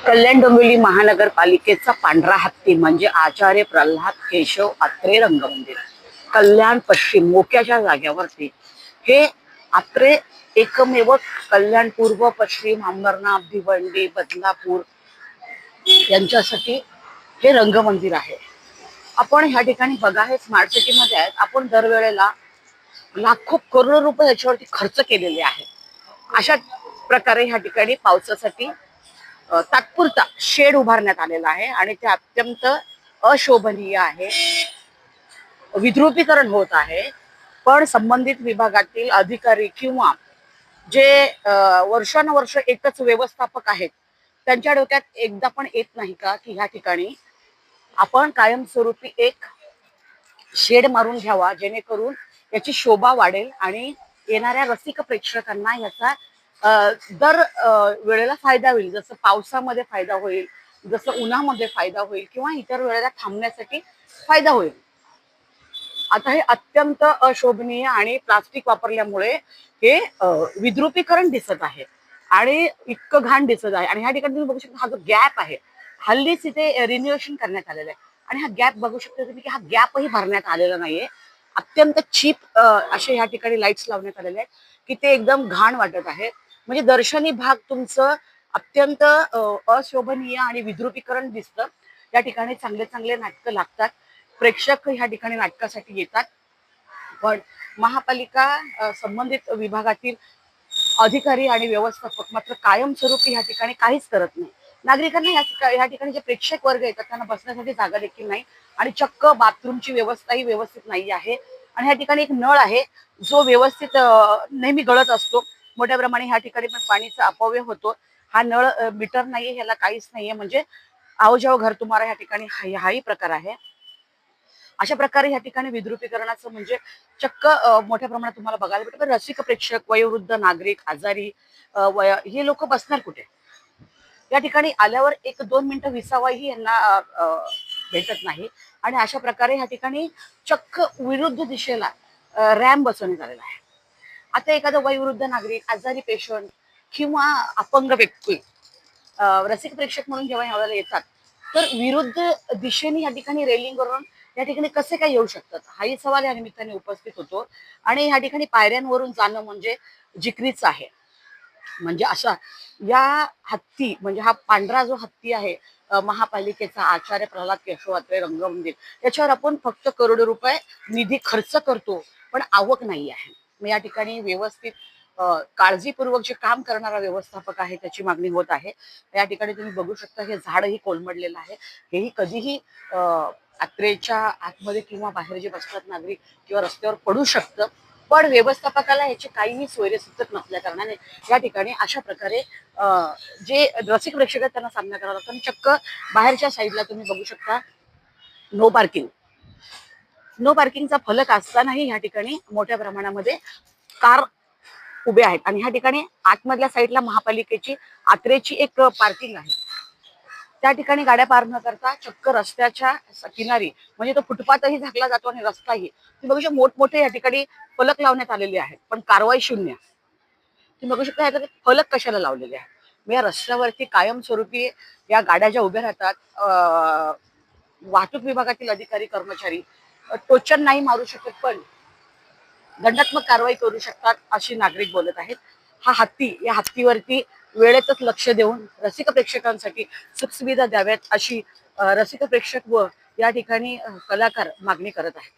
कल्याण डोंबिवली महानगरपालिकेचा पांढरा हत्ती म्हणजे आचार्य प्रल्हाद केशव आत्रे रंगमंदिर, कल्याण पश्चिम मोक्याच्या जाग्यावरती हे आत्रे एकमेव कल्याण पूर्व पश्चिम अंबरनाथ भिवंडी बदलापूर यांच्यासाठी हे रंगमंदिर आहे. आपण ह्या ठिकाणी बघा, हे स्मार्ट सिटी मध्ये आहेत. आपण दरवेळेला लाखो करोडो रुपये याच्यावरती खर्च केलेले आहेत. अशा प्रकारे ह्या ठिकाणी पावसासाठी तात्पुरता शेड उभारण्यात आलेला आहे आणि ते अत्यंत अशोभनीय आहे. विद्रुपीकरण होत आहे, पण संबंधित विभागातील अधिकारी किंवा जे वर्षानुवर्ष एकच व्यवस्थापक आहेत त्यांच्या डोक्यात एकदा पण येत नाही का की ह्या ठिकाणी आपण कायमस्वरूपी एक शेड मारून घ्यावा, जेणेकरून याची शोभा वाढेल आणि येणाऱ्या रसिक प्रेक्षकांना याचा दर वेळेला फायदा होईल. जसं पावसामध्ये फायदा होईल, जसं उन्हामध्ये फायदा होईल किंवा इतर वेळेला थांबण्यासाठी फायदा होईल. आता हे अत्यंत अशोभनीय आणि प्लास्टिक वापरल्यामुळे हे विद्रुपीकरण दिसत आहे आणि इतकं घाण दिसत आहे. आणि ह्या ठिकाणी तुम्ही बघू शकता, हा जो गॅप आहे हल्लीच इथे रिन्युएशन करण्यात आलेलं आहे आणि हा गॅप बघू शकता तुम्ही की हा गॅपही भरण्यात आलेला नाहीये. अत्यंत चीप असे ह्या ठिकाणी लाईट्स लावण्यात आलेले आहेत की ते एकदम घाण वाटत आहे. म्हणजे दर्शनी भाग तुमचं अत्यंत अशोभनीय आणि विद्रुपीकरण दिसतं. या ठिकाणी चांगले चांगले नाटकं लागतात, प्रेक्षक ह्या ठिकाणी नाटकासाठी येतात. पण महापालिका संबंधित विभागातील अधिकारी आणि व्यवस्थापक मात्र कायमस्वरूपी ह्या ठिकाणी काहीच करत नाही. नागरिकांना ह्या ठिकाणी जे प्रेक्षक वर्ग येतात त्यांना बसण्यासाठी जागा देखील नाही आणि चक्क बाथरूमची व्यवस्थाही व्यवस्थित नाही आहे. आणि ह्या ठिकाणी एक नळ आहे जो व्यवस्थित नेहमी गळत असतो. मोठ्या प्रमाणे ह्या ठिकाणी पण पाणीचा अपव्यय होतो. हा नळ मीटर नाहीये, ह्याला काहीच नाहीये. म्हणजे आओ जाओ घर तुम्हाला ह्या ठिकाणी हाही प्रकार आहे. अशा प्रकारे ह्या ठिकाणी विद्रुपीकरणाचं म्हणजे चक्क मोठ्या प्रमाणात तुम्हाला बघायला भेटतं. पण रसिक प्रेक्षक, वयोवृद्ध नागरिक, आजारी हे लोक बसणार कुठे? या ठिकाणी आल्यावर 1-2 मिनिटं विसावाही यांना भेटत नाही. आणि अशा प्रकारे ह्या ठिकाणी चक्क विरुद्ध दिशेला रॅम्प बसवण्यात आलेला आहे. आता एखादा वयोवृद्ध नागरिक, आजारी पेशंट किंवा अपंग व्यक्ती रसिक प्रेक्षक म्हणून जेव्हा ह्यावेळेला येतात तर विरुद्ध दिशेने या ठिकाणी रेलिंगवरून या ठिकाणी कसे काय येऊ शकतात, हाही सवाल या निमित्ताने उपस्थित होतो. आणि ह्या ठिकाणी पायऱ्यांवरून जाणं म्हणजे जिकरीच आहे. म्हणजे अशा या हत्ती म्हणजे हा पांढरा जो हत्ती आहे महापालिकेचा आचार्य प्रल्हाद केशव आत्रे रंगमंदिर, याच्यावर आपण फक्त करोडो रुपये निधी खर्च करतो पण आवक नाही आहे. मग या ठिकाणी व्यवस्थित काळजीपूर्वक जे काम करणारा व्यवस्थापक आहे त्याची मागणी होत आहे. या ठिकाणी तुम्ही बघू शकता हे झाडही कोलमडलेलं आहे. हेही कधीही आत्रेच्या आतमध्ये किंवा बाहेर जे बसतात नागरिक किंवा रस्त्यावर पडू शकतं. पण व्यवस्थापकाला याची काहीही सोयरे सुचत नसल्या कारणाने या ठिकाणी अशा प्रकारे जे रसिक प्रेक्षक आहेत त्यांना सामना करावा लागतो. आणि चक्क बाहेरच्या साईडला तुम्ही बघू शकता नो पार्किंग, नो पार्किंगचा फलक असतानाही ह्या ठिकाणी मोठ्या प्रमाणामध्ये कार उभे आहेत. आणि ह्या ठिकाणी आतमधल्या साईडला महापालिकेची आत्रेची एक पार्किंग आहे. त्या ठिकाणी गाड्या पार न करता चक्क रस्त्याच्या किनारी म्हणजे तो फुटपाथही झाकला जातो आणि रस्ताही तुम्ही बघू शकता मोठमोठे या ठिकाणी फलक लावण्यात आलेले आहेत पण कारवाई शून्य. तुम्ही बघू शकता ह्याचे फलक कशाला लावलेले आहेत. मग या रस्त्यावरती कायमस्वरूपी या गाड्या ज्या उभ्या राहतात, वाहतूक विभागातील अधिकारी कर्मचारी टोचन नाही मारू शकत पण दंडात्मक कारवाई करू शकतात अशी नागरिक बोलत आहेत. हा हत्ती, या हत्तीवरती वेळेतच लक्ष देऊन रसिक प्रेक्षकांसाठी सुखसुविधा द्याव्यात अशी रसिक प्रेक्षक व या ठिकाणी कलाकार मागणी करत आहेत.